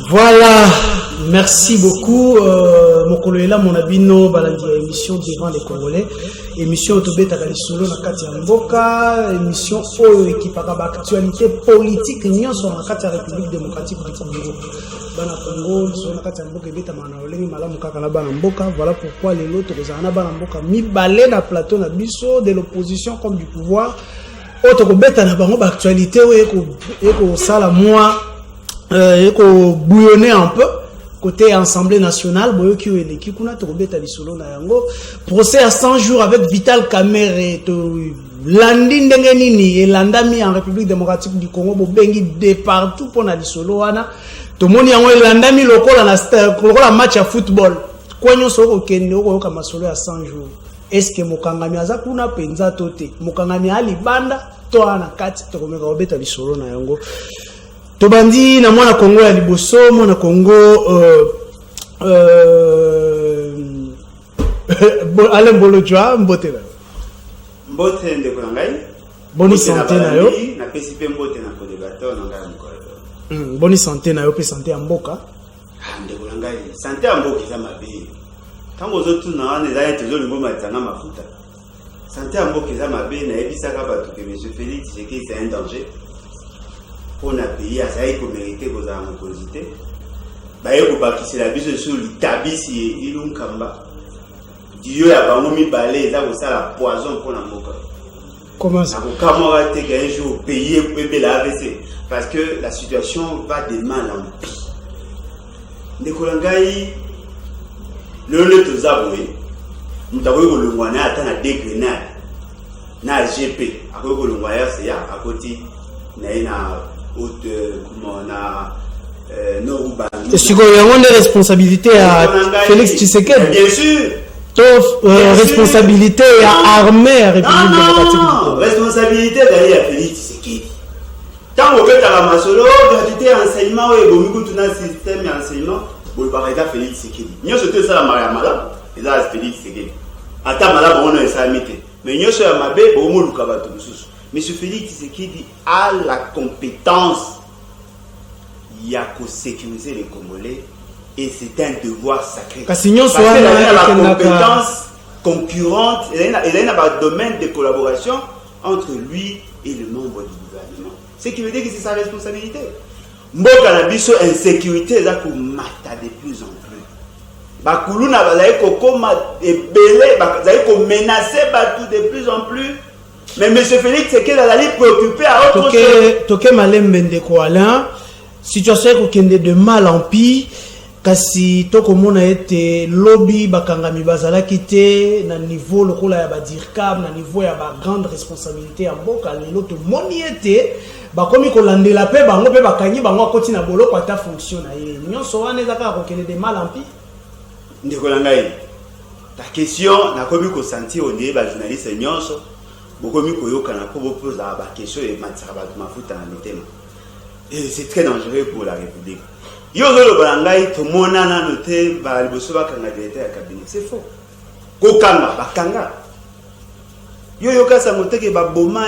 Voilà, merci beaucoup. Mokolo ela mon abino balandi émission devant les Congolais. Émission Otobeta Kalisolo na kati ya mboka, émission oyo ekipaka ba actualité politique nyonso na kati ya République démocratique du Congo. Bana Congo so na kati ya mboka ebeta mana olengi malamu kaka na bana mboka. Voilà pourquoi les lots tozana bana mboka mibale na plateau na biso de l'opposition comme du pouvoir. Otobeta na bango ba actualité oyo eko sala moi eko bouillonner un peu côté Assemblée nationale, boyoki weleki kuna tokobeta lisolo na yango procès à 100 jours avec Vital Kamerhe to landi ndenge nini elandami en République démocratique du Congo bobengi de partout pour na lisolo wana to moni yango elandami lokola na match ya football kwanyo soko kende okoyoka masolo ya 100 jours. Est-ce que mokangami aza kuna penza tote mokangami ali banda to ana kati tokomeka obeta lisolo na yango. Tobandi na mwana Congo ya liboso mwana Congo Alain Bolojwa mbote na mbote ndeko ngai boni santé na yo na pesipe mbote na kodebateur na ngai mkoyo boni santé na yo pe santé ya mboka ndeko ngai santé ya mboka za mabe tango zotu na wana za yetu zo lingo matanga mafuta santé ya mboka za mabe na ebisa ka batu ke monsieur Félix Tshisekedi c'est un danger pour na pays à ça il faut mériter vos amicosités ba yeko bakisi la biso sur litabisi ilunkamba diyo ya bango mibale za ko sala poison pour na mboka. Comment ça Comment va te un jour payer bébé la AVC parce que la situation va de mal en pire. Ndekolangai le tozabwe mutaboye ko longwana ata na degrenade na GP akoye ko longwaya c'est ya akoti na ina haute comment na est-ce qu'il y a une responsabilité à Félix Tshisekedi? Bien sûr. Responsabilité à armée à République démocratique du Congo. Responsabilité d'aller à Félix Tshisekedi. Tant que tu as la masolo, gratuité enseignement et bon tout un système d'enseignement, vous parlez à Félix Tshisekedi. Nous sommes tous à la Maria Mala, et là Félix Tshisekedi. Attends Mala, on est samité. Mais nous sommes à Mabé, au moins le Kabato. Monsieur Félix Tshisekedi a la compétence. Il y a qu'à sécuriser les Congolais et c'est un devoir sacré. Parce qu'il y a la compétence concurrente, il y a un domaine de collaboration entre lui et le membre du gouvernement. Ce qui veut dire que c'est sa responsabilité. Mboka na biso insécurité là qu'on mata de plus en plus. Bakulu na bazali ko koma ebele, bazali ko menacer batu de plus en plus. Mais monsieur Félix c'est qu'il allait préoccupé à autre chose. Toke Malembe ndeko Alain. Situation qui est de mal en pire, kasi toko mona ete lobby bakangami bazala kité na niveau lokola ya ba dirkab na niveau ya ba grande responsabilité en boka lelo to moni ete bakomi ko landela pe bango pe bakangi bango akoti na boloko ata fonction na ye nyonso wana ezaka ko kende de mal en pire ndeko langai ta question na komi ko sentir on est ba journaliste nyonso bokomi ko yoka na ko poser ba question e matsa ba mafuta na mitema. Et c'est très dangereux pour la République. Yozolo Balangai, tout le monde a noté, Balibosoba Kangabete à cabinet. C'est faux. Kokanga, Bakanga. Yoyoka Samote qui Baboma,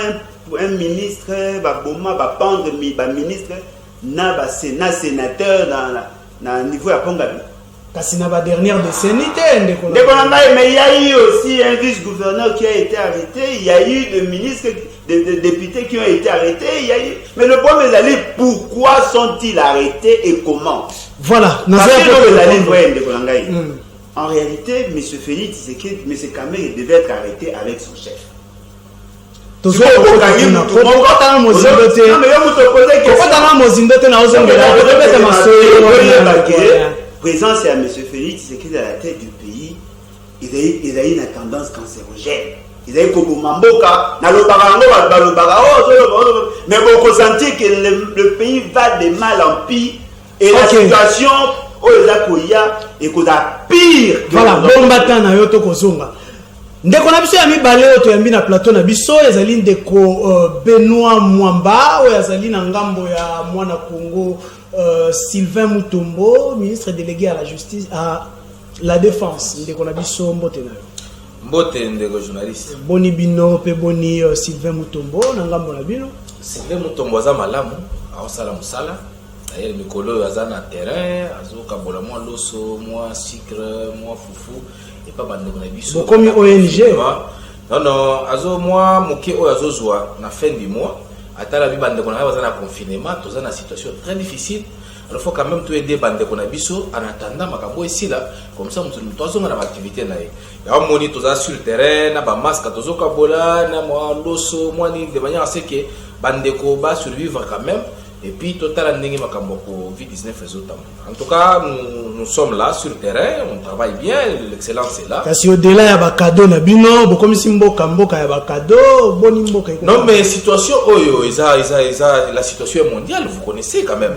un ministre, Baboma, Bapendre, un ministre, na sénateur dans le niveau à Pongabi. Parce que la dernière décennie, mais il y a eu aussi un vice-gouverneur qui a été arrêté, il y a eu des ministres, des députés qui ont été arrêtés, il y a eu... Mais le problème est pourquoi sont-ils arrêtés et comment? Voilà. En réalité, M. Félix Tshisekedi, M. Kamerhe devait être arrêté avec son chef. Présence à M. Félix Tshisekedi à la tête du pays, il a une tendance cancérogène. Il a eu comme Mamboka, mais vous ressentez que le pays va de mal en pire et la situation est pire. Voilà, bon matin na yoto kozonga. Ndeko na biso ya mibale oto yambi na plateau na biso ezali ndeko Benoît Mwamba oyo azali na ngambo ya mwana Congo Sylvain Mutombo, ministre délégué à la justice à la défense. Ndeko na biso mbote na yo. Mbote ndeko journaliste. Boni bino pe boni Sylvain Mutombo na ngambo na bino. Sylvain Mutombo za malamu, aosala musala. D'ailleurs, Mikolo, Azana terrain, Azo Kabola, moi, l'osso, moi, sucre, moi, foufou, et pas bande de biso. Comme ONG. Non, Azo, moi, Moké, Azo, Zoa, na fin du mois, à la vie, bande de confinement, tous dans une situation très difficile. Il faut quand même aider bande de biso en attendant makambo ici là, comme ça, nous avons une activité. Il y a un moni, tous sur le terrain, na ba masque, tous au Kabola, na moi, l'osso, moi, de manière à ce que bande de va survivre quand même. Et puis, total, on Covid-19 en tout cas, nous sommes là sur le terrain, on travaille bien, l'excellence est là. Parce qu'au-delà, il y a des cadeaux, comme si il y a des cadeaux, non, mais situation, la situation est mondiale, vous connaissez quand même.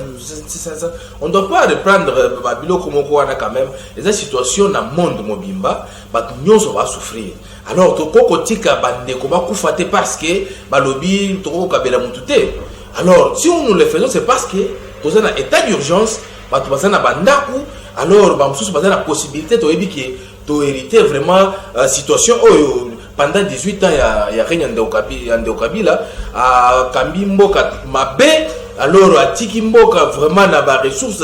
On ne doit pas reprendre Babilo comme quand même. Les situations dans le monde mobimba, nous va souffrir. Alors, tu peux bande parce que balobi, tu peux alors, si nous le faisons, c'est parce que nous avons un état d'urgence, nous avons un bandaku, alors nous avons la possibilité d'hériter vraiment la situation. Pendant 18 ans, il y a rien en Kabila, à Kambimbo, Mabé, alors à Tikimboka, vraiment, na ba ressources,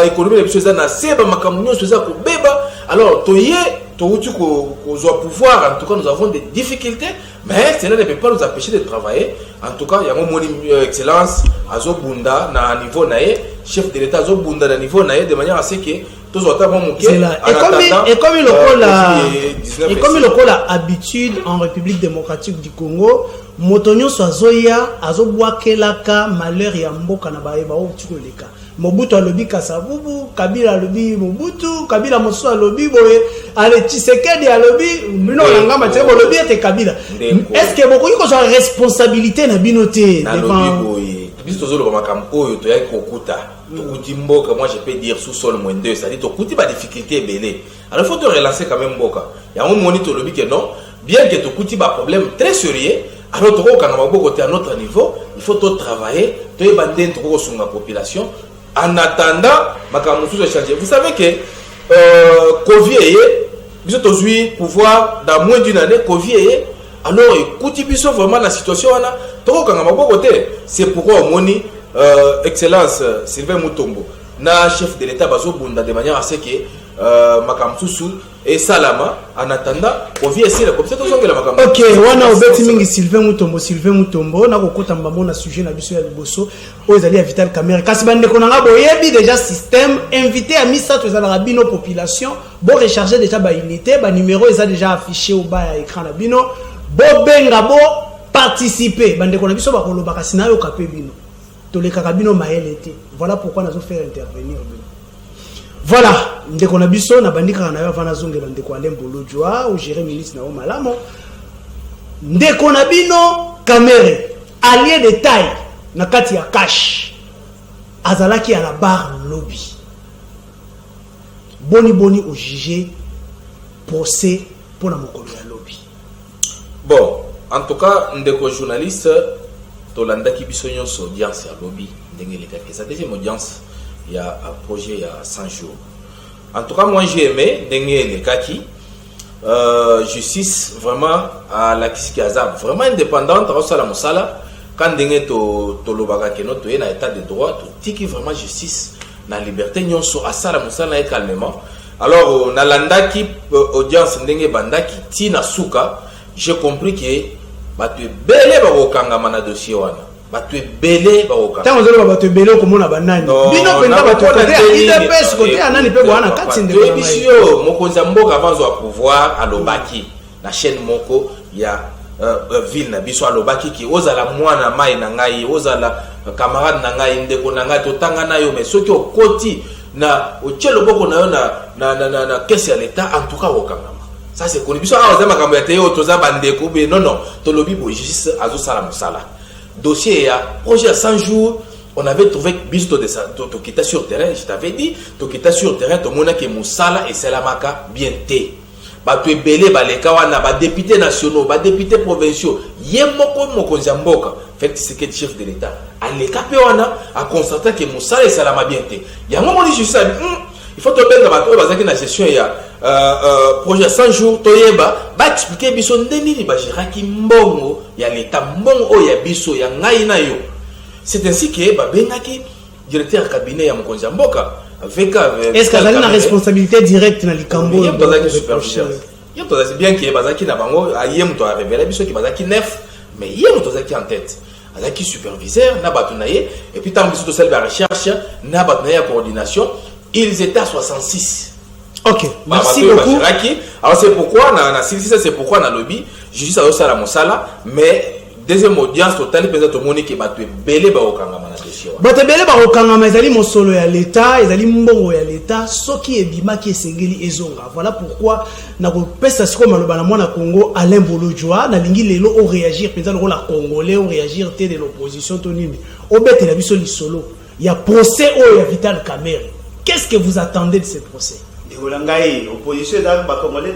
économie, alors, pouvoir, en tout cas, nous avons des difficultés, mais cela ne peut pas nous empêcher de travailler. En tout cas, il y a mon excellence, Azo Bunda, na niveau nae, chef de l'État Azo Bunda, na niveau nae, de manière à ce que tous les autres vont et comme il a habitude en République démocratique du Congo, Motonio Soazoya, Azo Boakelaka, malheur et Amboka na baeba ou Tchuleka. Mobutu alobi Kasavubu, Kabila alobi Mobutu, Kabila Mosu alobi boye, ale Tshisekedi alobi, bino langa matebo alobi ete Kabila. Est-ce que beaucoup de responsabilité na binoté devant boye. Biso tozolo ba makambo oyo to yaki kokuta. Tokuti mboka, moi je peux dire sous sol moins 2, c'est-à-dire tokuti ba difficulté belé. Alors il faut te relancer quand même mboka. Il y a un moment to lobi que non, bien que tokuti ba problème très sérieux. Alors tu vois à notre niveau, il faut tout travailler, tu es bandé sur la population. En attendant, vous savez que Covid vous êtes aujourd'hui pouvoir dans moins d'une année Covid alors écoutez bien vraiment la situation là, c'est pourquoi au moni excellence Sylvain Mutombo, na chef de l'État bazo bunda de manière à ce que makamsusu et salama en attendant Covid est là comme ça tous la makambo. OK, wana obeti mingi Sylvain Mutombo na kokota mbambo na sujet na biso ya liboso ozali ya Vital Kamerhe kasi bande konanga boyebi déjà système invité à misa to za la bino population bo recharger déjà ba unité ba numéro eza déjà affiché au bas à écran na bino bo benga bo participer bande konanga biso ba koloba kasi na yo kapé bino to le kakabino maelete. Voilà pourquoi nous allons faire intervenir. Voilà, ndeko na biso na bandika na yo vana zonge bandeko Alembolo Joa ou gérer ministre na Malamo. Ndeko na bino Kamerhe allié de taille na kati ya cash. Azalaki à la barre lobby. Boni au jugé procès pour la mokolo ya lobby. Bon, en tout cas, ndeko journaliste Tolanda qui biso nyonso audience ya lobby ndenge le kaka. Sa deuxième audience il y a un projet il y a 100 jours. En tout cas, moi j'ai aimé Dengue le Kaki. Justice vraiment à la Kiskiaza, vraiment indépendante. Quand Dengue to lobaka keno to na état de droit, to tiki vraiment justice na liberté nyonso asala musala calmement. Alors na landaki audience Dengue bandaki ti na suka, j'ai compris que batu belé ba kokanga mana dossier wana. Batu belé ba okanga. Tant ozolo batu belé komona banani. Bino penda batu côté IDPS côté anani pe bwana kati ndeko. Bisio mokonza mboka avant zo pouvoir alobaki na chaîne moko ya ville na biso alobaki ki ozala mwana mai na ngai ozala camarade na ngai ndeko na ngai totanga na yo mais soki okoti na ochelo boko na yo na caisse ya l'état en tout cas okanga. Ça c'est connu biso a ozama kambo ya teo toza bandeko be non tolobi bo justice azo sala musala. Dossier à projet à 100 jours, on avait trouvé bisto de ça, qui était sur terrain, je t'avais dit, qui était sur terrain, tout le monde qui est moussala et c'est la maca bien té. Bah tu es belé, bah les kawana, bah députés nationaux, bah députés provinciaux, yemoko mokonzamboka, fait c'est que chef de l'État. À l'écapéwana, à constater que moussala et c'est la maca bien té. Il y a un moment où je sais, il faut te mettre dans ma tour, parce que la session il y a projet 100 jours toyeba ba expliquer biso ndeni ni ba jiraki mbongo ya l'état mbongo o ya biso ya ngai na yo C'est ainsi que babengaki directeur cabinet ya mokonzi ya mboka avec est-ce que azali na responsabilité directe na likambo ye bazaki superviseur ye tozaki bien que bazaki na bango ye moto a révélé biso ki bazaki neuf mais ye moto azaki en tête azaki superviseur na bato na ye et puis tant biso tosali ba recherche na bato na ye ya coordination ils étaient à 66. Ok, merci beaucoup. Alors c'est pourquoi c'est pourquoi na lobby justice a osala mosala mais deuxième audience totale peut-être au monde qui va te belé ba okangama na dossier. Ba te belé ba okangama ezali mosolo ya l'état, ezali mbongo ya l'état, soki ebimaki esengeli ezonga. Voilà pourquoi na ko pesa siko maloba na mwana Congo Alain Bolojwa na lingi lelo o réagir peut-être le la congolais o réagir té de l'opposition to nini. Obete la biso lisolo. Il y a procès o ya Vital Kamerhe. Qu'est-ce que vous attendez de ce procès? De l'opposition dans ba congolais.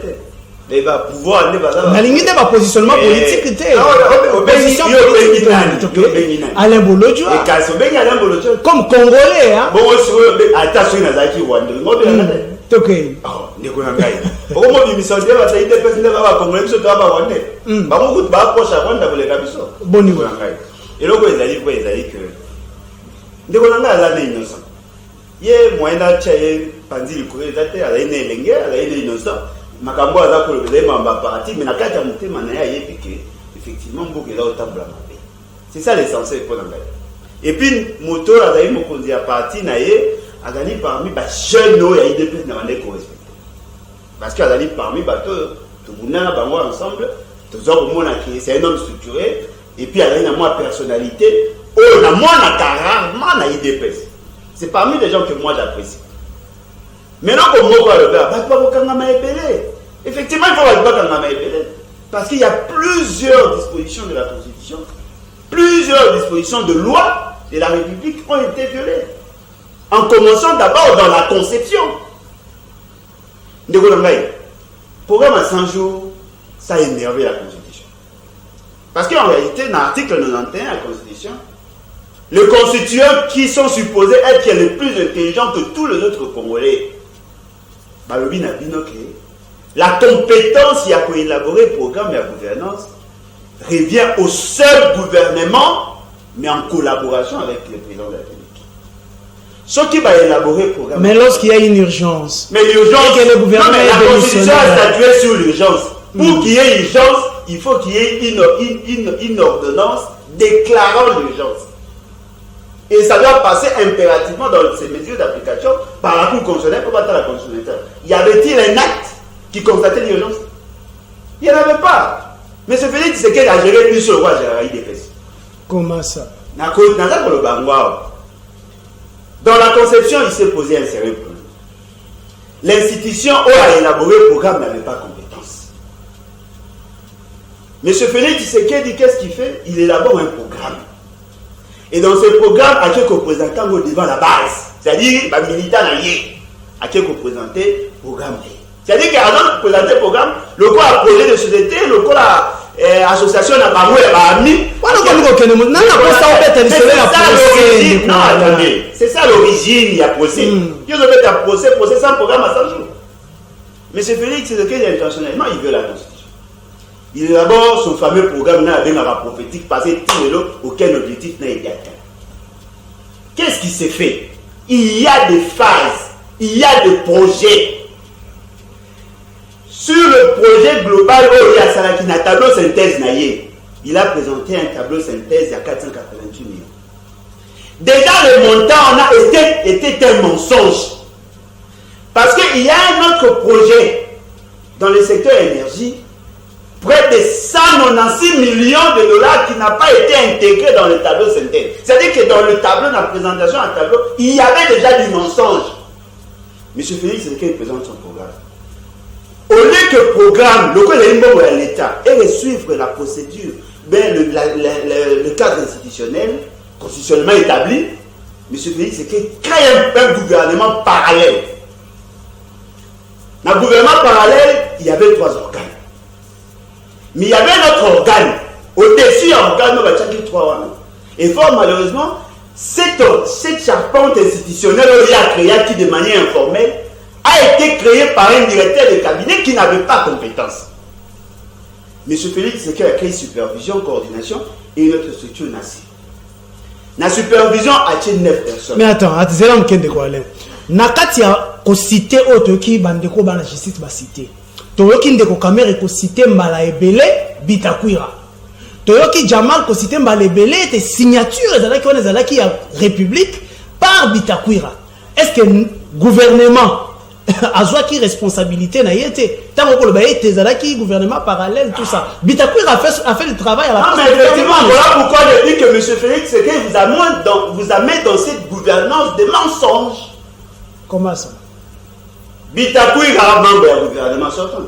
Mais va pouvoir aller na limite ba positionnement politique té opposition politique Alain Bolojwa et kaso bengi Alain Bolojwa comme congolais hein bon attention na zaki wande ngobe na toke ndeko na ngai omo bimiso de ba saide pesa ba congolais biso to ba wande ba mo kutu ba approche wande koleka biso boni na ngai eloko ezali que ndeko na ngai ala innocent ye moyena chaye pandili ko ezate ala ine lenge ala ine innocent makambo aza kolobela mamba parti mais na kati ya motema na ye ayebi ke effectivement mboka eza otambola mabe. C'est ça l'essentiel pour ngai. Et puis moto azali mokonzi ya parti na ye azali parmi ba jeunes oyo ya IDPS na bande correspecter parce que azali parmi bato tobuna bango ensemble toza komona ke c'est un homme structuré et puis azali na moi personnalité oyo na mwana rarement na IDPS. C'est parmi les gens que moi j'apprécie. Maintenant, comme moi, effectivement, il faut pas parce qu'il y a plusieurs dispositions de la Constitution, plusieurs dispositions de loi de la République ont été violées. En commençant d'abord dans la conception. Le programme à 100 jours, ça a énervé la Constitution. Parce qu'en réalité, dans l'article 91 de la Constitution, les constituants qui sont supposés être les plus intelligents que tous les autres Congolais, la compétence qui a élaboré le programme de la gouvernance revient au seul gouvernement, mais en collaboration avec le président de la République. Ce qui va élaborer le programme. Mais lorsqu'il y a une urgence, mais l'urgence, que le gouvernement la Constitution a statué sur l'urgence. Pour qu'il y ait urgence, il faut qu'il y ait une ordonnance déclarant l'urgence. Et ça doit passer impérativement dans ces mesures d'application par la Cour constitutionnelle pour battre la Constitution. Y avait-il un acte qui constatait l'urgence? Il n'y en avait pas. Mais ce Félix, c'est qu'il a géré plus sur le roi Gérard Idépès. Comment ça? Dans la conception, il s'est posé un sérieux problème. L'institution où a élaboré le programme n'avait pas compétence. M. Félix Tshisekedi, qu'est-ce qu'il fait? Il élabore un programme. Et dans ce programme, il y a quelques représentants devant la base. C'est-à-dire, les militants, il y a quelques représenter le programme. C'est-à-dire qu'il y a un présenté le programme, le quoi a projet de société, le quoi a association à Bamou et Bami. C'est ça l'origine, il y a procès. Il y a un procès sans programme à 100 jours. Mais c'est Félix, c'est lequel intentionnellement, il veut la Constitution. Il élabore son fameux programme prophétique passé tout le long, aucun objectif n'a été atteint. Qu'est-ce qui s'est fait? Il y a des phases, il y a des projets. Sur le projet global, il y a Salakina tableau synthèse naïe. Il a présenté un tableau synthèse il y a 488 millions. Déjà, le montant était un mensonge. Parce qu'il y a un autre projet dans le secteur énergie, près de 196 millions de dollars qui n'a pas été intégré dans le tableau synthèse. C'est-à-dire que dans le tableau, dans la présentation du tableau, il y avait déjà du mensonge. M. Félix, c'est qu'il présente son programme. Au lieu que le programme, le l'État, et suivre la procédure, le cadre institutionnel, constitutionnellement établi, M. Félix, c'est qu'il crée un gouvernement parallèle. Dans le gouvernement parallèle, il y avait 3 organes. Mais il y avait un autre organe. Au-dessus, un organe, on va checker 3 organes. Et fort malheureusement, cette charpente institutionnelle qui de manière informelle a été créée par un directeur de cabinet qui n'avait pas compétence. M. Félix, c'est qu'il a créé supervision, coordination et une autre structure nazie. La supervision a 9 personnes. Mais attends, c'est là que quoi aller. Nakati a ko cité autre qui bandeko bana justice ba cité. Toyoki ndeko kamera ko cité mbala ebele Bitakwira. Toyoki Jamal ko cité mbala ebele était signature ezalaki on ezalaki ya République par Bitakwira. Est-ce que gouvernement a qui responsabilité na yete tant que le baye ezalaki gouvernement parallèle tout ça. Bitakwira a fait le travail à la place. Mais effectivement, voilà pourquoi je dis que M. Félix Tshisekedi vous amène dans cette gouvernance des mensonges. Comment ça? Bitakwira membre du gouvernement sortant.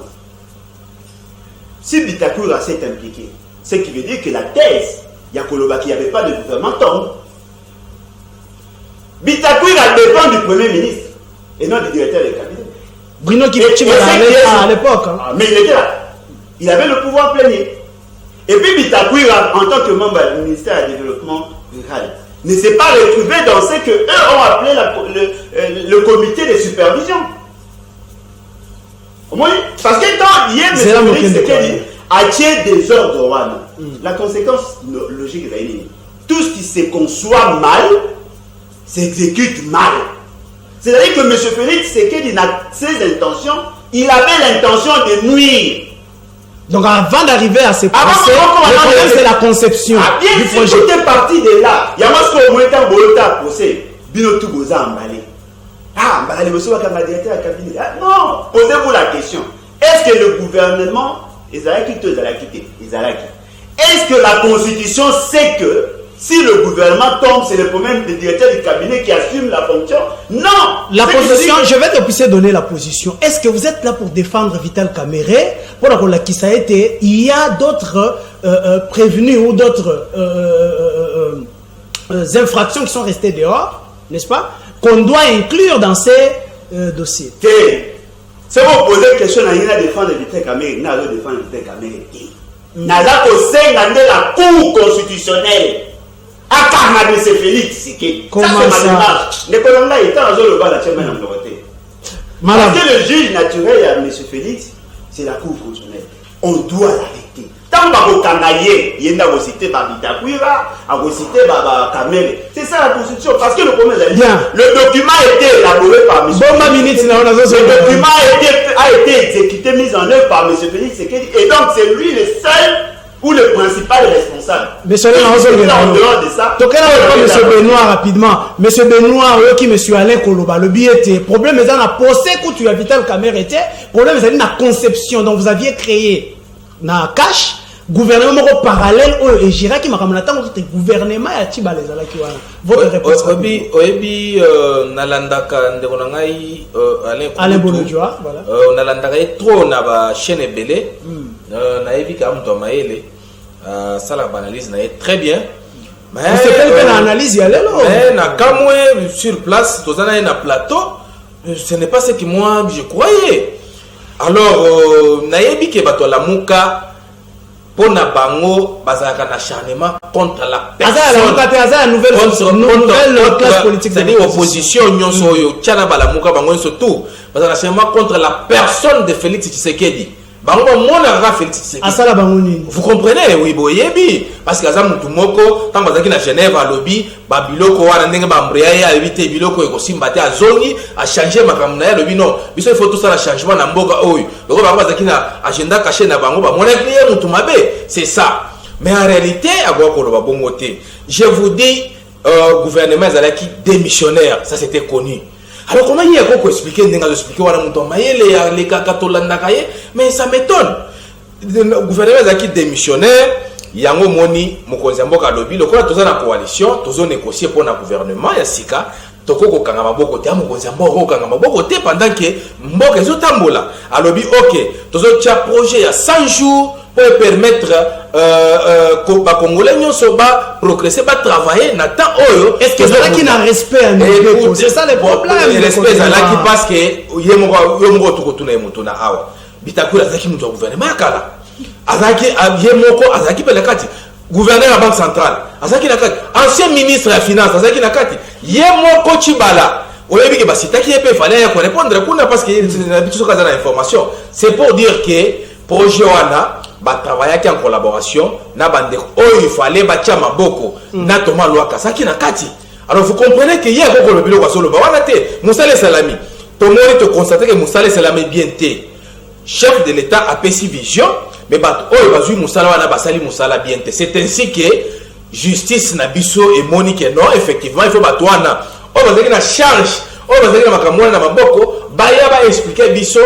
Si Bitakwira s'est impliqué, ce qui veut dire que la thèse, il y a Kolobaki, il n'y avait pas de gouvernement tombe. Bitakwira dépend du Premier ministre et non du directeur de cabinet. Bruno Kibetchi à l'époque. Hein. Mais il était là. Il avait le pouvoir plénier. Et puis Bitakwira, en tant que membre du ministère du Développement rural, ne s'est pas retrouvé dans ce que eux ont appelé le comité de supervision. Oui, parce que quand il y a M. Félix Tshisekedi a tiré des ordres, la conséquence logique est réunie. Tout ce qui se conçoit mal s'exécute mal. C'est-à-dire que M. Félix Tshisekedi n'a ses intentions, il avait l'intention de nuire. Donc avant d'arriver à ces procès, le problème c'est la conception du projet. Si tout est parti de là, il y a moi ce qu'on a procès, Binotou Goza emballé. Ah, le monsieur va directeur à cabinet. Non, posez-vous la question. Est-ce que le gouvernement, est-ce que la Constitution sait que si le gouvernement tombe, c'est le problème du directeur du cabinet qui assume la fonction? Non. La position, je vais te puisser donner la position. Est-ce que vous êtes là pour défendre Vital Kamere? Pour la qui ça a été, il y a d'autres prévenus ou d'autres infractions qui sont restées dehors, n'est-ce pas? Qu'on doit inclure dans ces dossiers. Si vous posez une question, il y a défendre Vital Kamere, il y a défendre Vital Kamere. Il y a la Cour constitutionnelle. À M. Félix Tshisekedi. Comment ça? Le Colomba est en zone de la Tchèmène en Dorothée. Parce que le juge naturel à M. Félix, c'est la Cour constitutionnelle. On doit l'arrêter. Tant que Kanaye, il y a cité Bitakwira, il cité Kamere. C'est ça la Constitution. Parce que le problème est le document a été élaboré par M. Félix. Le document a été exécuté, mis en œuvre par M. Félix Tshisekedi. Et donc c'est lui le seul ou le principal responsable. Monsieur Benoît, rapidement. Monsieur Benoît, qui monsieur Alain Koloba, le billet était. Problème est dans la procès que tu as Vital Kamere était. Problème est dans la conception. Donc vous aviez créé na cash gouvernement parallèle et Gira qui m'a ramené votre gouvernement à Tibaleza qui votre réponse. Oebi nalandaka ndekonangai Alain Bolodjoa voilà. Nalandaka trop na ba chaîne belé. Na ebi ka mto maele ça la analyse na très bien. Mais c'est pas une analyse yale là. Mais na kamwe sur place tozana na plateau, ce n'est pas ce que moi je croyais. Alors na ebi ke bato la muka pour na bango bazaka na acharnement contre la personne. Nouvelle classe politique, c'est-à-dire opposition nyonso yo tchana balamuka bango surtout bazaka acharnement contre la personne de Félix Tshisekedi. Vous comprenez, oui, boyebi parce que Azam Mutumoko, tant que na Genève à lobby, Babiloko wana ndenge bambreya ya éviter biloko eko simbate a zongi a changer makamuna ya lobby non. Biso il faut tout ça la changement na mboka oyo. Donc ba bazaki na agenda caché na bango ba mona client Mutumabe, c'est ça. Mais en réalité, à quoi ko ba bongoté. Je vous dis gouvernement Zalaki démissionnaire, ça c'était connu. Alors comment il y a quoi expliquer les kakatolandakaye mais ça m'étonne. Le gouvernement Zaki démissionnaire, yango moni mokonzi mboka lobi lokola toza na coalition, tozo négocier pour na gouvernement ya sika, tokoko kanga maboko te mokonzi mboka kanga maboko te pendant que mboka ezotambola. Alobi OK, tozo tia projet ya 100 jours pour permettre ba Congolais nyonso ba progresser, ba travailler na temps oyo. Est-ce que ça qui n'a respect à nous? C'est ça le problème. Le respect ça là qui parce que yemoko tukotuna yemotuna awa. Bitakwira zaki mutu gouvernement kala. Azaki yemoko azaki pelekati. Gouverneur de la Banque centrale. Azaki nakati. Ancien ministre de la finance azaki nakati. Yemoko Chibala. Oyebi ke basita qui peut fallait répondre kuna parce que c'est na biso kaza na information. C'est pour dire que projet wana travailler en collaboration na bande il fallait batia maboko na Thomas Lwaka ça qui na kati. Alors vous comprenez que hier beaucoup le bilo kwa solo ba wana te Moussa Salami tout le monde te constater que Moussa Salami bien te chef de l'état a pesi vision mais bat oyo bazui Moussa wana basali Moussa bien te c'est ainsi que justice na biso et Monique non effectivement il faut batwana o bazaki na charge o bazaki na makamwana na maboko baya ba expliquer biso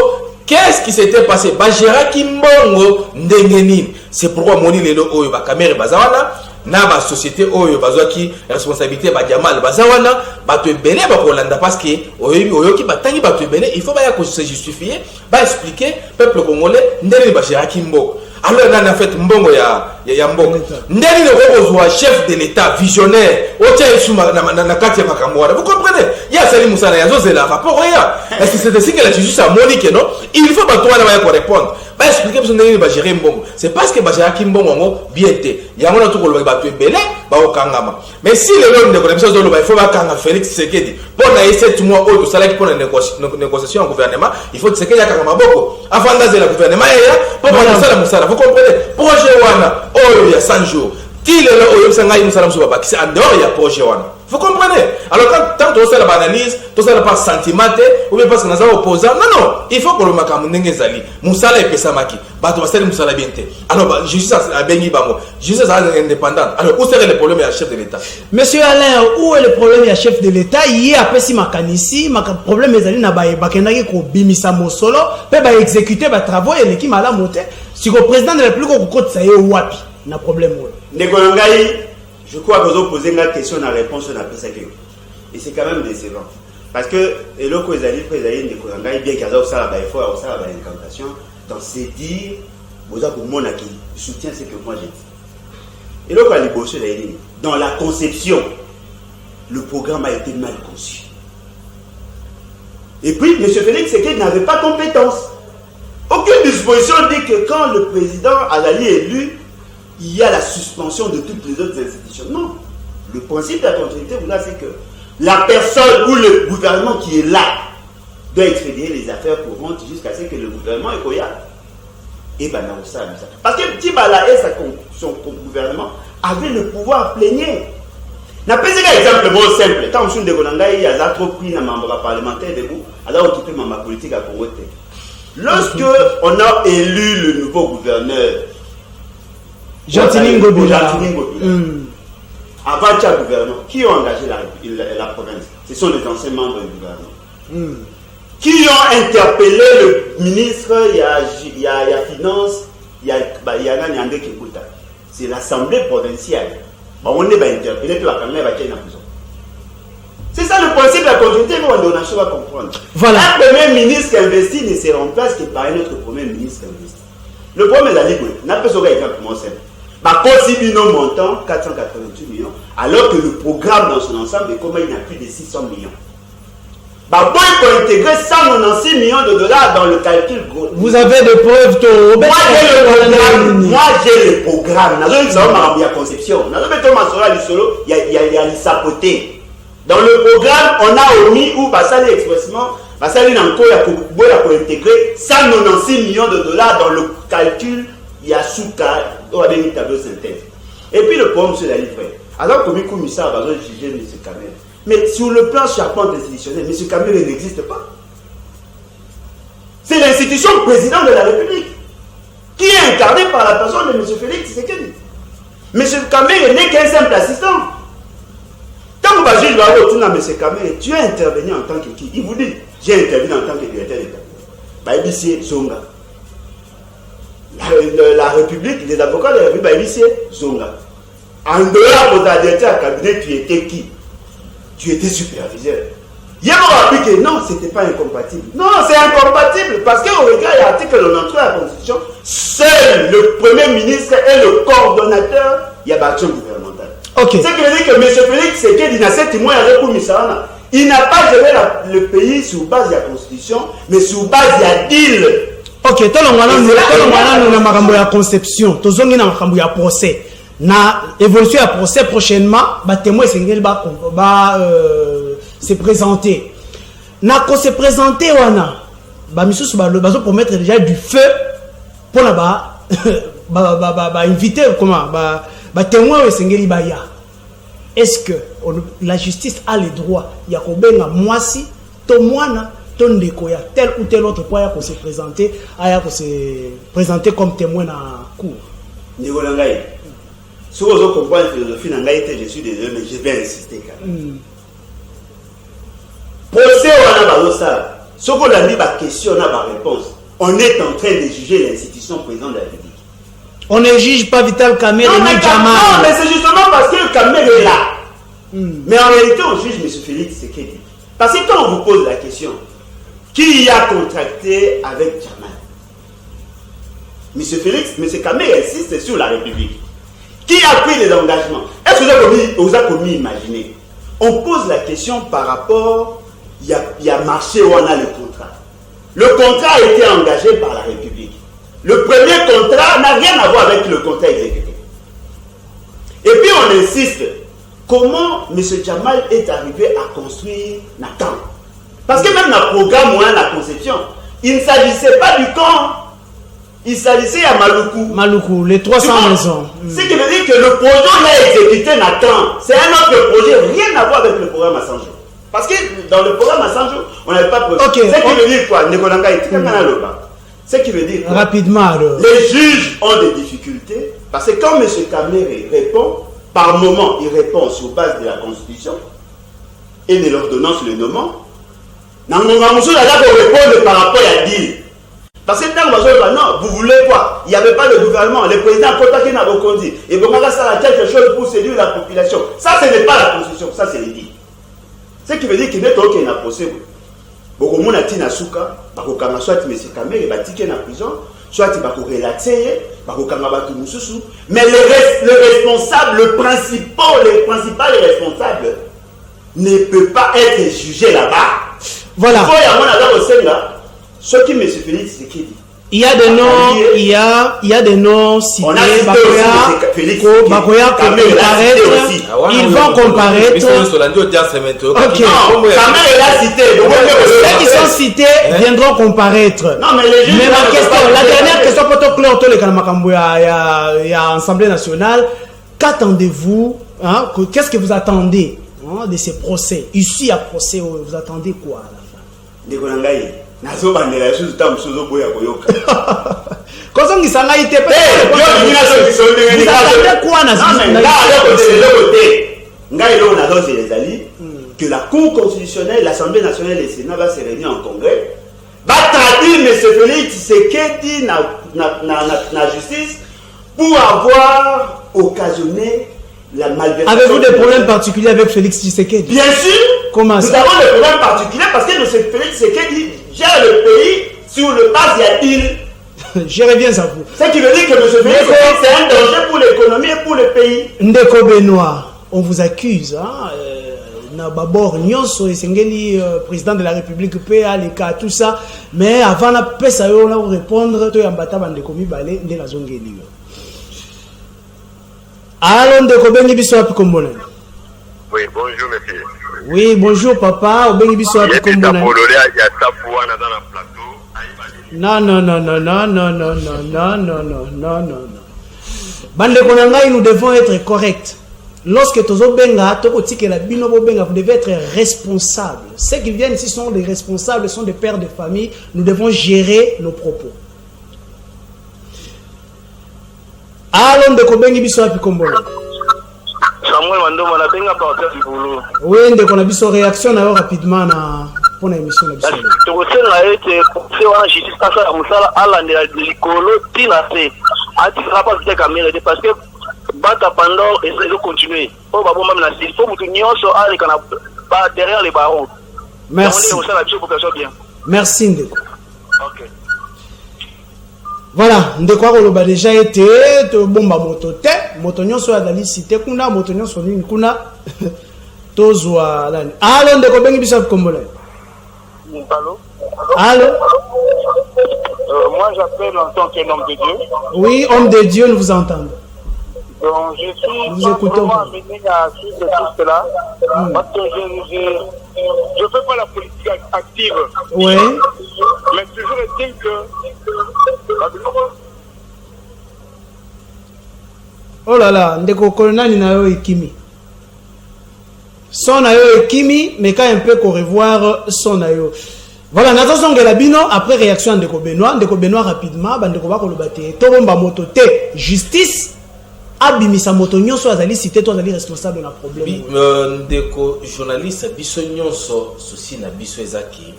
qu'est-ce qui s'était passé ba Géraki Mbongo ndengeni c'est pourquoi moni lelo oyo ba caméra bazawana na ba société oyo bazwaki responsabilité ba Jamal bazawana bato ebele ba kolanda parce que oyo ki batangi bato ebele il faut ba ya ko se justifier ba expliquer peuple congolais ndeni ba Géraki Mbongo. Alors là, on a fait Mbongo ya Mbongo. Ndeni le roi chef de l'état visionnaire. Vous comprenez? Il y a Salim Moussa, il y a Zozela, rapport rien. Est-ce que c'est ainsi que la justice a Monique, non? Il faut pas toi là pour répondre. Bah expliquer parce que Ndeni va gérer Mbongo. C'est parce que Bajara Kimbongo bien été. Il y a un autre qui va tuer Belé, bah au Kangama. Mais si le l'homme de connaissance de l'homme, il faut pas Kanga Félix Sekedi. Pour la 7 mois au salaire pour la négociation au gouvernement, il faut que Sekedi a Kangama beaucoup. Avant d'aller au gouvernement, pour la Moussa. Vous comprenez? Projet Wana, oh il y a 100 jours. Qui est là, oh il y a 100 jours, c'est en dehors il y a projet Wana. Vous comprenez? Alors quand tu as l'analyse, tu as pas sentiment, ou bien parce que nous avons opposé, non, il faut que le Makamunenge Zali, Moussala et Pesamaki, Bato Bastel Moussala Biente. Alors, justice à Bengi Bamo, justice indépendante. Alors, où serait le problème à chef de l'État? Monsieur Alain, où est le problème à chef de l'État? Il y a Pessi Makanisi, le problème est d'aller à Bakenagi ko Bimisa Mosolo, peut exécuter les travaux et l'équipe à la montée. Si le président de la République au côté ça y est wapi, n'a problème. Je crois que vous avez posé une question dans la réponse on a fait ça. Et c'est quand même décevant. Parce que le président de Kolangaï, bien qu'il y ait ça, il faut avoir ça, l'incantation. Donc c'est dire, vous avez mon acquis, soutien ce que moi j'ai dit. Et là, dans la conception, le programme a été mal conçu. Et puis, M. Félix Sekedi n'avait pas compétence. Aucune disposition dit que quand le président Azali est élu, il y a la suspension de toutes les autres institutions. Non. Le principe de la continuité, c'est que la personne ou le gouvernement qui est là doit expédier les affaires courantes jusqu'à ce que le gouvernement est coyable. Et bien, ça. Parce que Tibala et son gouvernement avaient le pouvoir plénier. N'a pas un exemple bon simple. Quand on se dit qu'il y a trop pris dans membre parlementaire debout, alors on quitte ma politique à Congo. Lorsque on a élu le nouveau gouverneur, Jantini Ngobila. Avant le gouvernement, qui ont engagé la province? Ce sont les anciens membres du gouvernement. Qui ont interpellé le ministre, il y a Finance, il y a Nanyande Kikuta. C'est l'Assemblée provinciale. On est interpellé, puis la caméra va être en prison. C'est ça le principe de la continuité, nous on a choisi à comprendre. Voilà. Un premier ministre qui investit ne se remplace que par un autre premier ministre qui investit. Le problème est la Ligue, n'a pas ce exemple simple. Possible montant 488 millions, alors que le programme dans son ensemble est comme il y a plus de 600 millions. Il faut intégrer 196 millions de dollars dans le calcul. Vous avez des preuves, Moi j'ai le programme. Il y a conception. Il y a l'issapoté. Dans le programme, on a omis ou Bassali expressement, Bassali pour intégrer 196 millions de dollars dans le calcul. Il y a Souka, on a des tableaux synthèse. Et puis le problème, c'est la livrée. Alors que M. Missa a besoin de juger M. Kamel. Mais sur le plan charpente institutionnel, M. Kamel n'existe pas. C'est l'institution président de la République qui est incarnée par la personne de M. Félix Sekedi. M. Kamel n'est qu'un simple assistant. Quand vous juge M. Kamel, tu as intervenu en tant que qui? Il vous dit, j'ai intervenu en tant que directeur d'État. Baïbissé Zonga. La République, les avocats de la République, Baïbissé Zonga. En dehors de ta directeur à cabinet, tu étais qui? Tu étais superviseur. Il y a un que non, ce n'était pas incompatible. Non, c'est incompatible parce qu'au regard de l'article 93 de la Constitution, seul le Premier ministre est le coordonnateur, il y a l'action gouvernementale. Okay. Ce qui veut dire que M. Félix Sekedi n'a pas témoin avec Moussana. Il n'a pas géré le pays sur base de la Constitution, mais sur base de la deal. Ok, tolongwana na makambo ya conception, tozongi na makambo ya procès. Na évolution ya procès prochainement, ba témoin sengeli ba se présenter. Na ko se présenter wana, ba misusu ba zo promettre déjà du feu pour la ba invité comment témoin esengeli baya. Est-ce que la justice a le droit ya kobenga mwasi to mwana to ndeko ya tel ou tel autre point ya se présenter comme témoin na cour? Ndeko na ngai. Si vous comprenez la philosophie na ngai, je suis désolé mais je vais insister quand même. Procès on a bazo ça. Ce qu'on a mis ba question on a ba réponse. On est en train de juger l'institution président de la République. On ne juge pas Vital Kamerhe ni Jamal. Non, mais c'est justement parce que Kamerhe est là. Mais en réalité, on juge M. Félix Tshisekedi. Parce que quand on vous pose la question, qui a contracté avec Jamal? M. Félix, M. Kamerhe insiste sur la République. Qui a pris les engagements? Est-ce que vous avez commis imaginer? On pose la question par rapport, il y a marché où on a le contrat. Le contrat a été engagé par la République. Le premier contrat n'a rien à voir avec le contrat exécuté. Et puis on insiste, comment M. Jamal est arrivé à construire Nathan? Parce que même dans le programme moyen de la conception, il ne s'agissait pas du camp, il s'agissait à Maluku. Maluku, les 300 maisons. Ce qui veut dire que le projet a exécuté Nathan, c'est un autre projet, rien à voir avec le programme à 100 jours. Parce que dans le programme à 100 jours, on n'avait pas projet. Okay. Ce qui veut dire quoi? Ce qui veut dire quoi? Rapidement alors. Les juges ont des difficultés parce que quand M. Kamerhe répond, par moment, il répond sur base de la Constitution et de l'ordonnance le nommant. Nangongamuso n'a pas répondre par rapport à dire. Parce que non, vous voulez quoi? Il n'y avait pas de gouvernement. Le président Kotake n'a pas conduit. Et bon, ça a quelque chose pour séduire la population. Ça, ce n'est pas la Constitution, ça, c'est le dit. Ce qui veut dire qu'il n'est aucun procès. Beaucoup de gens ont dit Souka, soit M. Kamerhe est en prison, soit il va relaxer, mais le responsable, le principal responsable ne peut pas être jugé là-bas. Voilà. Ce qui M. Félix Tshisekedi. Il y a des noms, il y a des noms cités. On a cité Bakoya comparaître. Ils vont comparaître. Ok. Ceux qui sont cités viendront comparaître. Non, mais les juges. Mais ma question, la dernière question pour toi, Claude, le Kalamakambo, il y a Assemblée nationale. Qu'attendez-vous? Qu'est-ce que vous attendez de ces procès? Ici, à procès, vous attendez quoi à la fin? Nazo bandela yesu tamusozo boya koyoka. Kozo ngisanga ite pe. Yo nazo bisonde ngeni ka. Quoi na ngai lo nazo les que la Cour constitutionnelle, l'Assemblée nationale et le Sénat va se réunir en congrès. Va traduire M. Félix Tshisekedi na justice pour avoir occasionné la malversation. Avez-vous des problèmes particuliers avec Félix Tshisekedi? Bien sûr. Comment ça? Nous avons des problèmes particuliers parce que M. Félix Tshisekedi gère le pays sur le base d'il. Je reviens à vous. Ce qui veut dire que M. Félix Tshisekedi, c'est un danger pour l'économie et pour le pays. Ndeko Benoît, on vous accuse, Nababor Nyonso Esengeli, président de la République, PA, les cas, tout ça. Mais avant la paix, ça va vous répondre, tu as Ndeko Mibale, de la zone Geli. Allons, Ndeko Bengi Bisoapi Kombona. Oui, bonjour monsieur. Oui, bonjour papa. Bengi Bisoapi Kombona. Non. Bande Konangai, nous devons être corrects. Lorsque Tozo Benga, Toko Tikela Bino Benga, vous devez être responsables. Ceux qui viennent ici sont des responsables, sont des pères de famille. Nous devons gérer nos propos. Allons de Kobengi Bisoapi Kombona. Samuel Mandoma, la benga partir du boulot. Oui, on a vu son réaction rapidement pour l'émission. Tu sais, la justice, ça a musala à la licolo, tinasé. A tu seras pas de caméra parce que bata pendant et c'est de continuer. Oh, bah, bon, même la il faut que nous soyons derrière les barreaux. Merci. Merci, Ndeko. Ok. Voilà, Ndeko a déjà été, bomba moto te, moto nyonso ya dali cité kuna, moto nyonso nini kuna, tozwa lani. Allô, Ndeko bengi biso Kombola. Allô? Allô? Moi j'appelle en tant qu'homme de Dieu. Oui, homme de Dieu, nous vous entendons. Donc je suis vous écoutons. Vraiment amené à suivre tout cela. Parce que je fais pas la politique active. Oui. Mais toujours est-il que Oh là là, ndeko colonel na yo ekimi. Son na yo ekimi, mais quand un peu qu'on revoir son na yo. Voilà, n'attention que la bino après réaction de Ndeko Benoît rapidement, bandeko ba kolobate. To bomba moto te justice. Abimisa moto nyonso azali cité to azali responsable na problème. Ndeko journaliste biso nyonso souci na biso ezaki.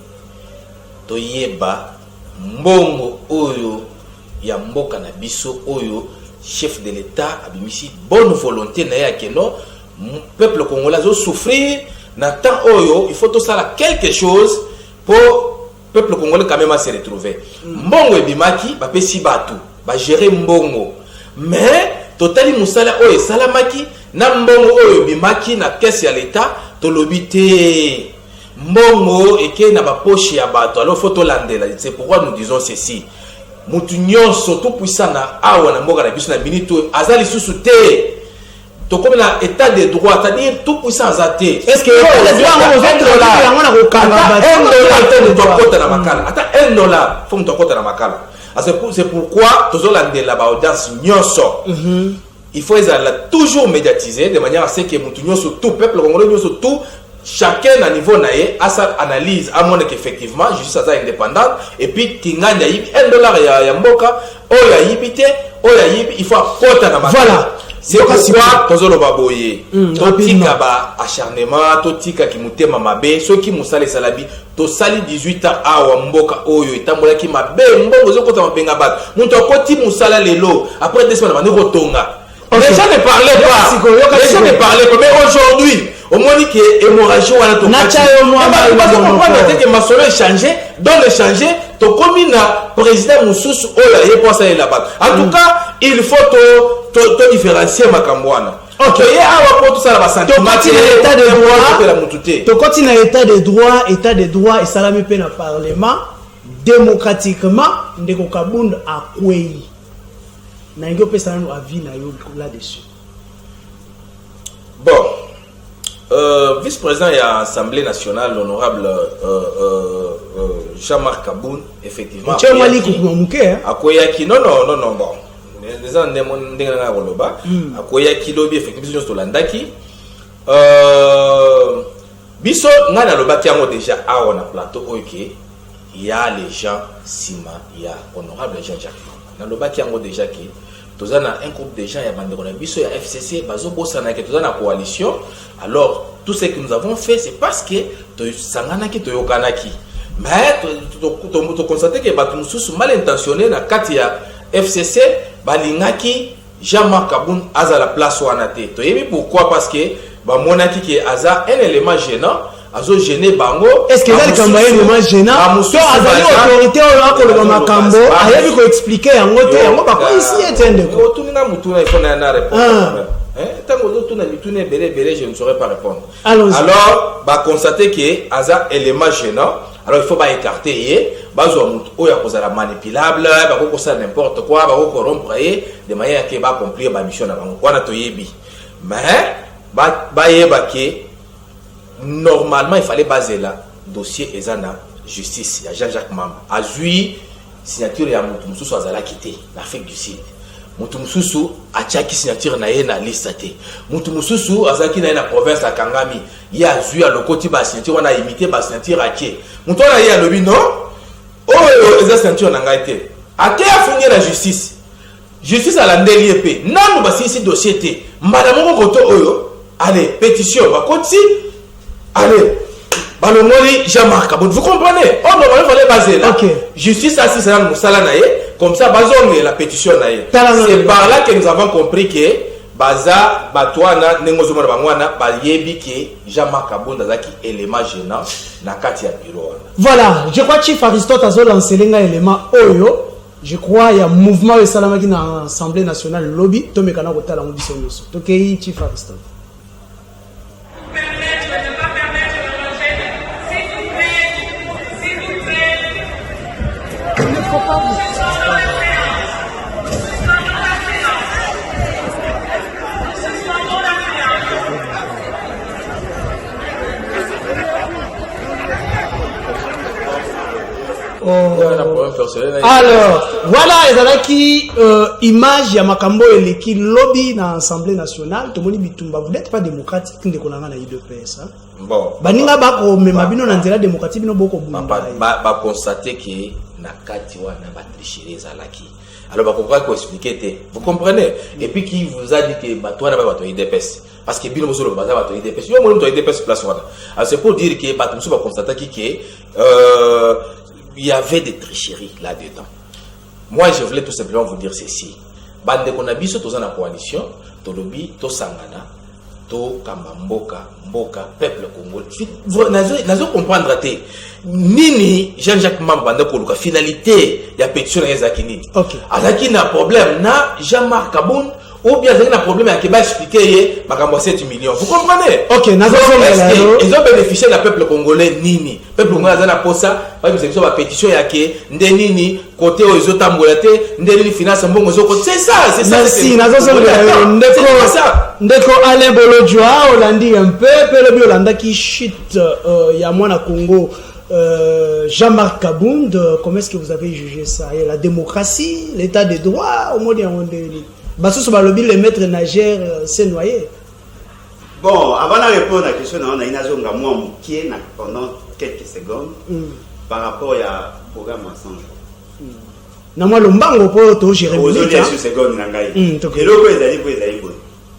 To yeba mbongo oyo ya mboka na biso oyo chef de l'État abimisi bonne volonté na ya keno peuple congolais zo souffrir na temps oyo il faut tout ça quelque chose pour peuple congolais quand même à se retrouver. Mbongo ebimaki ba pesi batu ba gérer mbongo mais totali musala oyo salamaki na mbongo oyo bimaki na caisse ya l'État to lobité mbongo eke na ba poche ya bato alors faut to landela. C'est pourquoi nous disons ceci. Mutu nyonso tout puissant na awa na mboka na biso na minito azali susu te to comme na état de droit, c'est-à-dire tout puissant azate. Est-ce que $1 faut me kota na makala. C'est pourquoi toujours landela ba audience nyonso. Il faut toujours médiatiser de manière à ce que mutu nyonso tout peuple congolais nyonso tout chacun à niveau naé a sa analyse à mon qu'effectivement justice à indépendante et puis tinganya $1 ya mboka oya yibite oya yibi il faut kota na makala. Voilà. C'est pourquoi tozolo baboye totika ba acharnement totika ki mutema mabe soki musale salabi to sali 18 ans awa mboka oyo itambola ki mabe mbongo zokota mapenga bat muntu akoti musala lelo après 2 semaines bandi kotonga. Les gens ne parlaient pas. Les gens ne parlaient pas. Mais aujourd'hui, au moins que hémorragie ou à la tombe. Que ma soeur est changé, dans le changé, ton commune président Moussous, oh là, il pense aller là-bas. En tout cas, il faut te différencier ma cambouane. Ok, il y a un tout ça là-bas. Tu continues l'état de droit. Tu continues l'état de droit et ça l'a mis peine à parlement démocratiquement. Ndeko Kabund a Kwei. Nango pesa na avis na yo là-dessus. Bon, vice-président de l'Assemblée nationale, l'honorable Jean-Marc Kaboun, effectivement. Tu as mali kukumouké akoyaki non, bon. Les gens n'ont pas roloba. Akoyaki lobby effectivement sur landaki. Biso ngana lobaki yango déjà a on a plateau OK. Il y a les gens Sima, il y a honorable Jean-Jacques. Dans le bâti yango déjà qui tous un groupe de gens ya bandeko na biso ya FCC bazo bosana ke tous na coalition. Alors tout ce que nous avons fait c'est parce que to sangana ki to yokana ki mais to constater que batu mususu mal intentionné na kati ya FCC balingaki Jean-Marc Kaboun aza la place wana te to yebi pourquoi parce que ba monaki ke aza un élément gênant azo gêner bango. Est-ce que ça kambaye élément gênant to azali autorité o akolo makambo ayebi ko expliquer yango te yango ba ko ici etende ko tuninga mutuna ifona na répondre tango tuna mitune belé je ne saurais pas répondre. Alors ba constater que aza élément gênant. Alors il faut pas écarter et bazo mutu oya kozala manipulable ba ko ça n'importe quoi ba ko corrompre de manière que ba accomplir ba mission na bango wana to yebi mais ba yeba ke normalement il fallait baser là dossier ezana justice ya Jean-Jacques Mamba azui signature ya mutu mususu azala quitté l'Afrique du Sud mutu mususu achaki signature na ye na liste te mutu mususu azaki na ye na province ya Kangami ya azui alokoti ba signature wana imiter ba signature akie mutu na ye alobi non oyo eza signature na ngai te ate afungi la justice alandeli epe nanu basisi dossier te mbala moko koto oyo allez pétition bakoti. Allez, balomoli Jean-Marc Kaboun, vous comprenez? Oh non, il fallait baser là. Justice assise à Moussala Naye, comme ça, basons la pétition Naye. C'est par là que nous avons compris que Baza, Batouana, Nengozuma Bangwana, Bayebi que Jean-Marc Kaboun Dazaki élément gênant, Nakatia Biro. Voilà, je crois que Chief Aristote a lancé l'élément Oyo. Je crois qu'il y a un mouvement de Salamaki dans l'Assemblée nationale lobby. Tomekana Kotala Moudiso Yoso. Tokei Chief Aristote. Alors, voilà, ezalaki image ya makambo eleki lobby na Assemblée nationale. Tomoni bitumba, vous n'êtes pas démocratique ndeko nanga na UDPS. Bon. Baninga bako memabino na nzela démocratique bino boko bunda. Ba constater que na kati wana ba tricherie ezalaki. Alors bah pourquoi qu'on expliquer vous comprenez et puis qui vous a dit que bah toi là-bas tu IDPS parce que bino mozo le bazar tu IDPS yo mo tu IDPS place wana. Alors c'est pour dire que bah tout ça va constater que il y avait des tricheries là-dedans. Moi je voulais tout simplement vous dire ceci. Bande qu'on a biso tous en coalition, to lobby, to sangana, to kambamboka, mboka peuple congolais. Nazo comprendre te. Nini Jean-Jacques Mamba bande ko luka finalité ya pétition ezaki nini. OK. Azaki na problème na Jean-Marc Kaboun ou bien azaki na problème ya keba expliquer makambo 7 millions. Vous comprenez? OK, nazo ils ont bénéficié la peuple congolais nini. Peuple congolais azana posa, ba biso ba pétition ya ke nde nini côté ozo tambola te, nde nini finance mbongo zo c'est ça. Merci, nazo ndeko Alain Bolodjoa Olandi un peu le Olanda qui chute ya mwana Congo. Jean-Marc Kabound, comment est-ce que vous avez jugé ça? Et la démocratie, l'état de droit, au moins Bassous Balobi, le maître nageur s'est noyé. Bon, avant de répondre à la question, on a une azonga moi qui pendant quelques secondes par rapport à programme ensemble. Nama lombango po to gérer aux autres secondes nangai. Et loko ezali po ezali bon.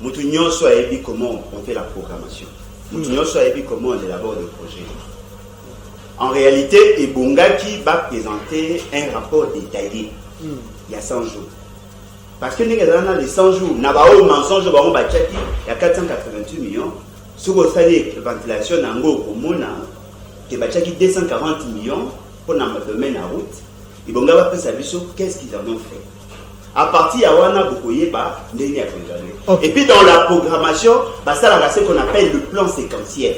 Mutu nyonso ayebi comment on fait la programmation. Mutu nyonso ayebi comment on élabore le projet. En réalité, Ebongaki va présenter un rapport détaillé il y a 100 jours. Parce que nous avons les 100 jours, nous avons mensonge, il y a 488 millions. Si vous savez la ventilation, il y a 240 millions pour nous mettre en route. Ebongaki va présenter qu'est-ce qu'ils en ont fait. À partir de Wana Bokoyeba, et puis dans la programmation, ça là ce qu'on appelle le plan séquentiel.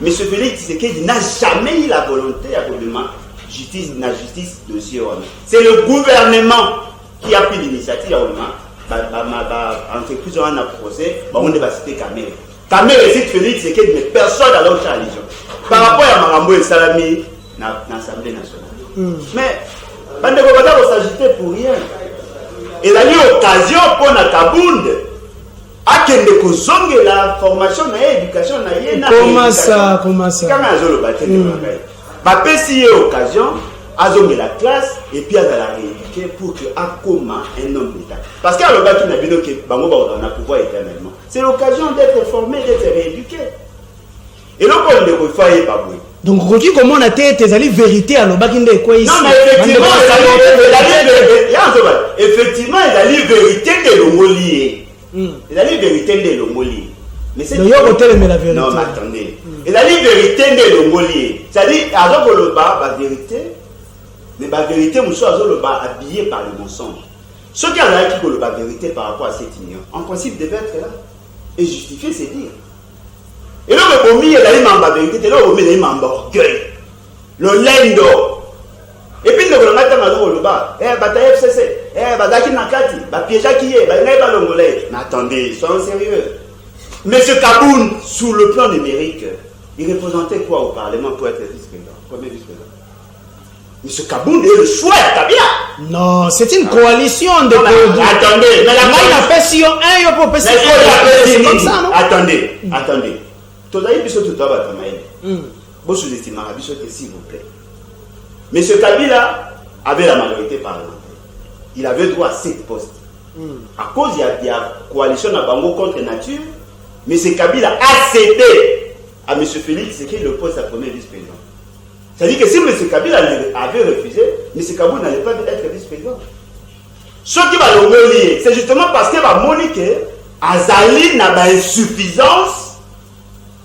Mais ce Félix Tshisekedi n'a jamais eu la volonté à gouvernement justice dossier. C'est le gouvernement qui a pris l'initiative entreprise on a procès, on va citer Kamel. Kamel cite Félix Tshisekedi, mais personne n'a l'autre religion. Par rapport à Marambo et Salami dans l'Assemblée nationale. Mais on ne va pas s'agiter pour rien. Et il a eu l'occasion pour Nakabound à que la formation na éducation na comment ça quand azolo battre si il y a occasion azonge la classe et puis à la rééduquer pour que akoma un homme d'état parce qu'à le baki na bino que bango ba na pouvoir éternellement c'est l'occasion d'être formé d'être rééduqué et donc on ne peut pas y pas bouer. Donc, comment on a été tes vérité à l'obakinde quoi ici? Non, mais effectivement, il a dit vérité de l'homolier. Il a dit vérité de l'homolier. Mais c'est la vérité. Non, mais attendez. Il a dit vérité de l'homolier. C'est-à-dire, alors que le bas, la vérité, mais la vérité, monsieur, le bas habillé par le mensonge. Ce qui a dit que la vérité par rapport à cette union, en principe, devait être là et justifier ses dires. Et là, le premier, il a dit la vérité, et là, le premier, il a dit orgueil. Le lendo. Et puis, le gouvernement, le bas, bataille FCC, bataille Nakati, piège qui est, l'ongolais. Mais attendez, soyons sérieux. Monsieur Kaboun, sous le plan numérique, il représentait quoi au Parlement pour être vice-président? Combien vice-président? Monsieur Kaboun est le choix, t'as bien? Non, c'est une coalition de. Attendez, mais la coalition, c'est comme ça, non? Attendez. Vous sous-estimez s'il vous plaît. Monsieur Kabila avait la majorité parlementaire. Il avait droit à 7 postes. À cause il y a coalition à Bango contre nature, monsieur Kabila a cédé à monsieur Félix qui est le poste à premier vice-président. C'est-à-dire que si monsieur Kabila avait refusé, monsieur Kabou n'allait pas être vice-président. Ce qui va le relier, c'est justement parce qu'il va moniquer Azali n'a pas insuffisance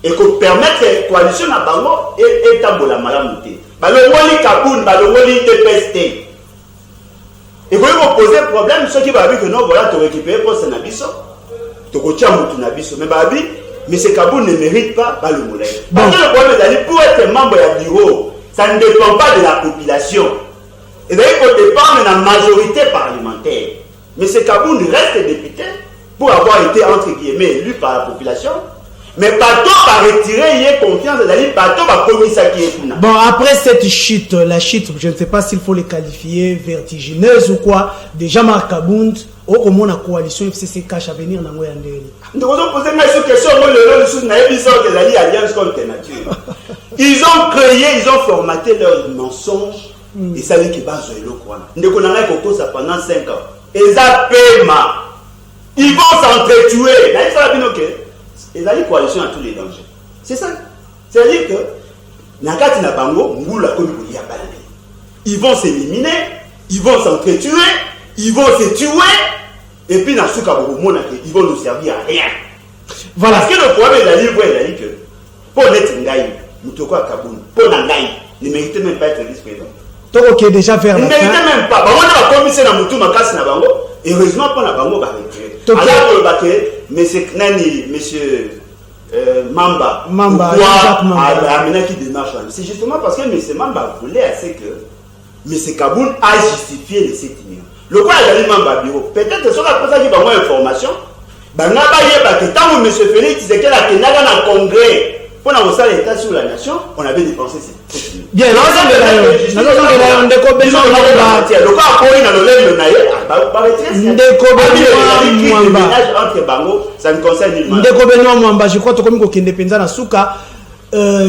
et que permettre la coalition à Bango et Tambola Malamouté. Le Moli Kaboun, le Moli DPST. Et vous pouvez poser un problème, ceux qui vont dire que non, voilà, tu récupères pour Sanabiso, tu retiens Moutunabiso. Mais Babi, mais ce Kaboun ne mérite pas le Moulin. Parce que le problème est pour être membre du bureau, ça ne dépend pas de la population. Et d'ailleurs, il faut dépendre de la majorité parlementaire. Mais ce Kaboun reste député pour avoir été, entre guillemets, élu par la population. Mais bateau va retirer, il y a confiance, c'est-à-dire bateau va commis ça qui est fou. Bon, après cette chute, la chute, je ne sais pas s'il faut les qualifier vertigineuse ou quoi, déjà Marc Kabound, au moment la coalition FCC cache à venir dans Moyandé. Nous avons posé une question, moi le sous des alliances contre nature. Ils ont créé, ils ont formaté leurs mensonges et ça veut qu'ils basent sur le coin. Nous avons ça pendant 5 ans. Et ça paiement. Ils vont s'entretuer. Et la coalition a tous les dangers. C'est ça. C'est-à-dire que Nakati na Bango, ils vont s'éliminer, ils vont s'entretuer, ils vont se tuer, et puis ils vont nous servir à rien. Voilà. Parce que le problème est d'aller que pour être Ngaï, Moutoko Kaboun, pour Nangaï, ne méritait même pas être vice-président. Donc, ok, déjà vers la fin. Ne méritait même pas. On a commis dans Moutou Makasi na Bango, et heureusement pour la Bango, alors que monsieur Mamba, qui démarche, c'est justement parce que monsieur Mamba voulait assez que monsieur Kaboun a justifié les 7 millions. Le quoi il a dit Mamba bureau, peut-être que ça pour ça qu'il va avoir information. Tant que monsieur Félix disait qu'elle a tenu un congrès pour l'État sur la nation, on avait dépensé 7 millions. Bien, je crois que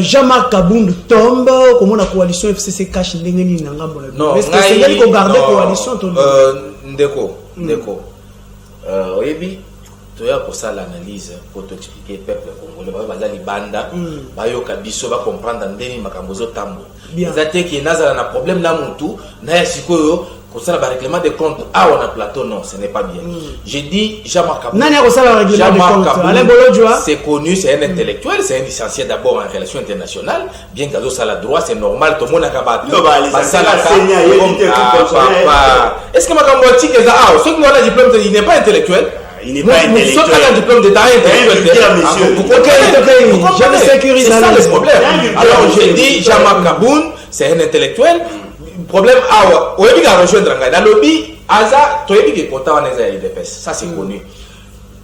Jean-Marc Kabound tombe, comment la coalition FCC cache l'engagement dans Ngambo. Non, est-ce que c'est elle qui garde la coalition? Ndeko. Oyebi, tu as pour ça l'analyse pour t'expliquer peuple congolais. Bazali banda, bayoka biso ba comprendre ndeni makambozo tambo. Ezate ki nazala na problème na muntu, na yasikoyo. Comme ça, le règlement de compte, on a plateau, non, ce n'est pas bien. J'ai dit, Jean-Marc Kabound. C'est connu, c'est un intellectuel, c'est un licencié d'abord en relations internationales. Bien qu'à ça la droit, c'est normal, tout le monde a cabaret. Est-ce que Makamboati, ceux qui ont un diplôme, il n'est pas intellectuel? Il n'est pas intellectuel. Ceux qui ont un diplôme d'État intellectuel. Je sécurise ça le problème. Alors, j'ai dit, Jean-Marc Kabound, c'est un intellectuel. Problème au début à rejoindre dans le lobby Aza tu es dit que content on est IDPS ça c'est connu.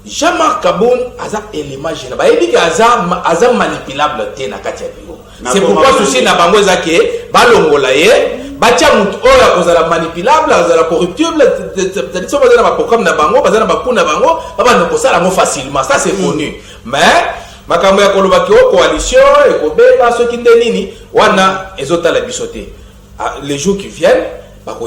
Jean-Marc Kabound Aza élément général ba yebi Aza manipulable te na kati ya bureau. C'est pourquoi souci na bango ezake balongola ye batia mutu oya kozala manipulable kozala corruptible c'est-à-dire so bazana ba programme na bango bazana ba kuna bango baba na kosala ngo facilement ça c'est connu. Mais makambo ya koloba ki coalition et kobeka ceux qui ndenini wana ezota la bisoté. Les jours qui viennent, par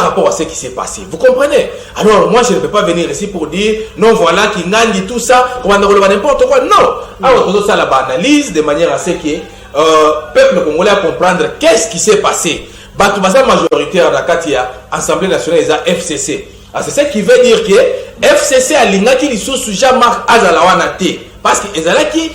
rapport à ce qui s'est passé. Vous comprenez? Alors, moi, je ne peux pas venir ici pour dire, non, voilà, qui gagne tout ça, on va n'importe quoi. Non! Alors, tout ça, la analyse de manière à ce que le peuple congolais à comprendre qu'est-ce qui s'est passé. La majorité en Akatia, Assemblée nationale, les FCC. C'est ce qui veut dire que FCC a l'ingaki qui sous Jean-Marc Azalawanate. Parce que ezalaki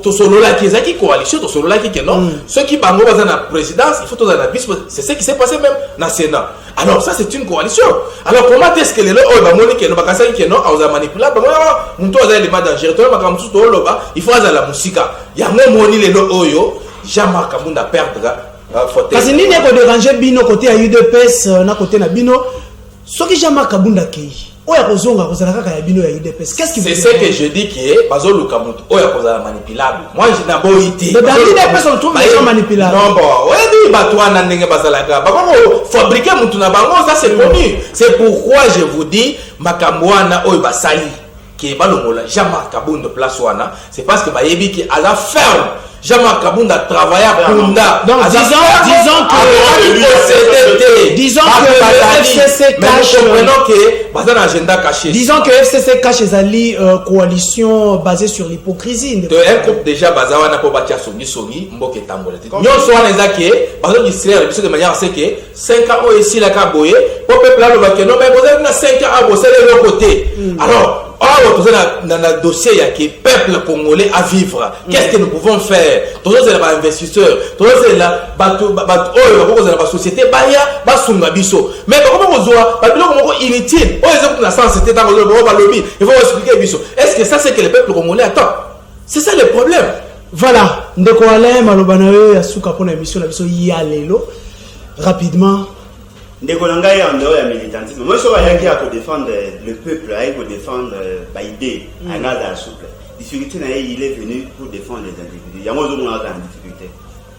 tosololaki ezaki coalition tosololaki que non ceux qui bango baza na présidence il faut toza na vice c'est ce qui s'est passé même na Sénat. Alors ça c'est une coalition. Alors comment est-ce que les lois ba moni que no bakasaki que non oza manipulable ba muntu oza élément dangereux to makamtu to loba il faut aza la musika yango moni les lois oyo Jean-Marc Kabound a perdre faute. Parce que nini ko déranger bino côté à UDPS na côté na bino ce que Jean-Marc Kabound a ki qu'est-ce qui c'est ce que je dis qui est Bazo Lukamutu oya kozala manipulable. Moi je n'ai pas été dans les personnes tout les gens manipulables. Non bon ouais dit batwa na ndenge bazalaka bako fabriquer mutu na bango ça c'est connu. C'est pourquoi je vous dis makamwana oyo basali qui balongola Jean-Marc Kabound de place wana c'est parce que bayebi qui a la ferme Jean-Marc Kabound a travaillé à Kunda. Donc disons que FCC cache disons que FCC cache les alliés coalition basée sur l'hypocrisie. Un groupe déjà basé na po batia songi mboke tambola. Nyon so wana ezaki bazo Israël biso de manière à ce que 5 ans ici la kaboye pour peuple là le bakeno mais vous avez 5 ans à bosser de l'autre côté. Alors dans le dossier qui est peuple congolais à vivre. Qu'est-ce que nous pouvons faire? Tous les investisseurs, tous les la société, mais comment on voit, inutile. Il faut expliquer. Est-ce que ça c'est que le peuple congolais attend? C'est ça le problème. Voilà. Ndeko Alain Malobanawe asuka pour l'émission rapidement. Ndeko Nangaye en dehors du militantisme. Moi, je suis à défendre le peuple, à défendre l'idée, à garder la souple. difficulté, il est venu pour défendre les individus. Il y a moins de monde dans la difficulté.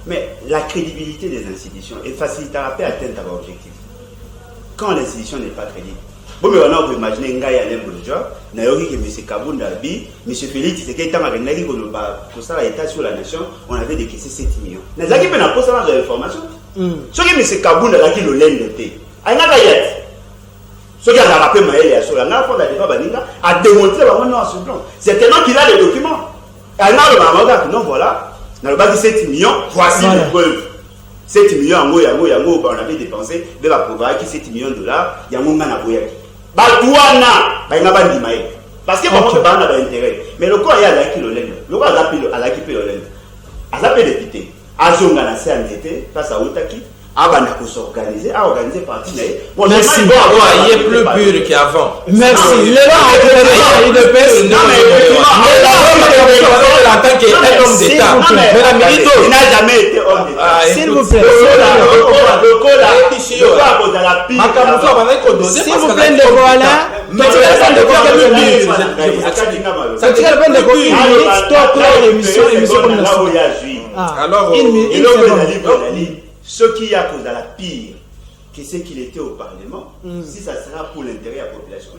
Mais la crédibilité des institutions est facilitera à atteindre leur objectif. Quand l'institution n'est pas crédible. Bon, mais on peut imaginer un gars qui a l'air bourgeois, que M. Kabunda, M. Félix, c'est quelqu'un qui pour ça l'État sur la nation, on avait décaissé 7 millions. Mais ça qui peut pas ça dans l'information. Ce que M. Kabunda a dit le lendemain, ce qui a rappelé Maël et Assola, a démontré ce plan. C'est tellement qu'il a les documents. Non, voilà, on a bâti 7 millions, voici les preuves. 7 millions, on avait dépensé, mais va prouver que 7 millions de dollars, il y a un moment à Boyaki. Parce que on peut pas avoir d'intérêt. Mais le corps, il y a l'acquis le lendemain. Le corps a l'acquis le lendemain. À la député, à Zonga, la CNDT, face à Outaki. À s'organiser, à organiser partie. Bon, merci. Il est plus pur qu'avant. Merci. Il est là, il est pèse. Non, mais en tant qu'homme d'État. Mais la milito, il n'a jamais été homme d'État. S'il vous plaît. S'il vous plaît, de voilà. Alors, ce qui a causé la pire, que c'est qu'il était au Parlement, si ça sera pour l'intérêt de la population.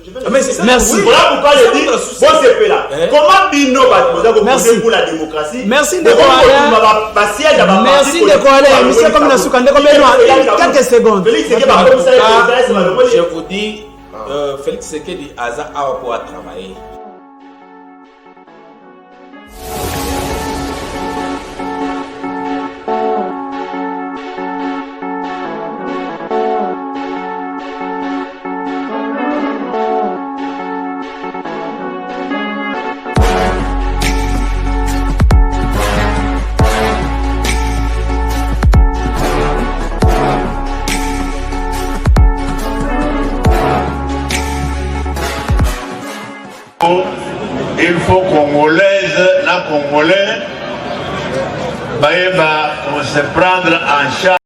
Merci. Voilà pourquoi je dis, bon, c'est là. Comment Bino va proposer pour la démocratie? Merci de quoi. Merci de quoi. Monsieur comme la soukande, comme quelques secondes. Je vous dis, Félix Sekedi Aza a pour travailler. Il faut Congolaise, la Congolais, on se prendre en charge.